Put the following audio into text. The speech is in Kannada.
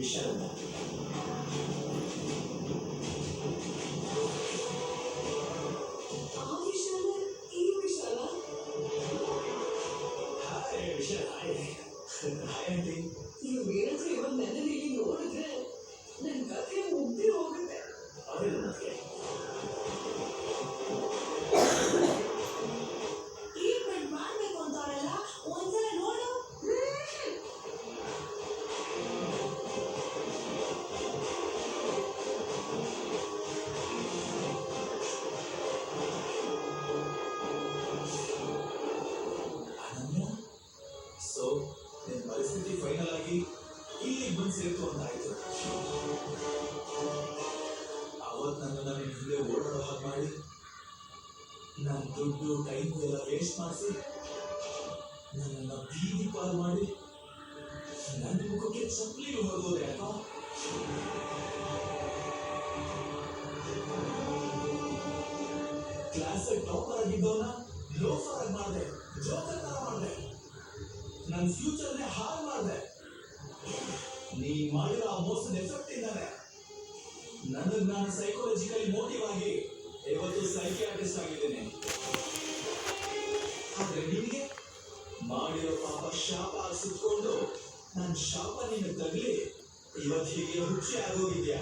ವಿಶಾಲಮ್ಮ. ಆ ವಿಶಾಲ ಈ Vishal. Hi Vishal. Hi hi aunty. ನೀವೇನಾದ್ರೂ ಇವಾಗ ನನ್ನನ್ನು ಇಲ್ಲಿ ನೋಡಿದ್ರೆ ನನ್ನ ಕಥೆ ಮುಗ್ದೇ ಹೋಗುತ್ತೆ. ಅದೇ ನನಗೆ ಟ್ರೀಟ್ಮೆಂಟ್ ಮಾಡ್ಬೇಕು ಅಂತವರೆಲ್ಲ ಒಂದ್ಸಲ ನೋಡು. ಅನನ್ಯ, ಸೊ ನಿನ್ನ ಪರಿಸ್ಥಿತಿ ಫೈನಲ್ ಆಗಿ ಇಲ್ಲಿ ಬಂದು ಸೇರ್ತು ಅಂತಾಯ್ತು. ಅವತ್ತು ನನ್ನನ್ನು ನಿನ್ನ ಹಿಂದೆ ಓಡಾಡೋ ಹಾಗೆ ಮಾಡಿ ನನ್ನ ದುಡ್ಡು ಟೈಮ್ ಎಲ್ಲ ವೇಸ್ಟ್ ಮಾಡಿಸಿ ನನ್ನನ್ನು ಬೀದಿ ಪಾಲ್ ಮಾಡಿ ನನ್ನ ಮುಖಕ್ಕೆ ಚಪ್ಪಲಿ ಹೊರದೋದೆ ಅಲ್ವಾ? ಕ್ಲಾಸ್ ಟಾಪರ್ ಆಗಿದ್ದವನ್ನ ಲೋಫರ್ ಆಗಿ ಮಾಡಿದೆ, ಜೋಕರ್ ತರ ಮಾಡಿದೆ, ನನ್ನ ಫ್ಯೂಚರ್ನೇ ಹಾಳು ಮಾಡಿದೆ. ನೀ ಮಾಡಿರೋ ಆ ಮೋಸದ ಎಫೆಕ್ಟ್ ಇಂದಾನೆ ನನಗೆ ನಾನು ಸೈಕಾಲಜಿಕಲಿ ಮೋಟಿವ್ ಆಗಿ ಇವತ್ತು ಸೈಕಿಯಾಟ್ರಿಸ್ಟ್ ಆಗಿದ್ದೇನೆ. ಆದ್ರೆ ನಿನಗೆ ಮಾಡಿರೋ ಪಾಪ ಶಾಪ ಸುತ್ಕೊಂಡು ನನ್ನ ಶಾಪ ನಿನಗೆ ತಗಲಿ ಇವತ್ತು ಹೀಗೆ ಹುಚ್ಚಿ ಆಗೋಗಿದ್ಯಾ.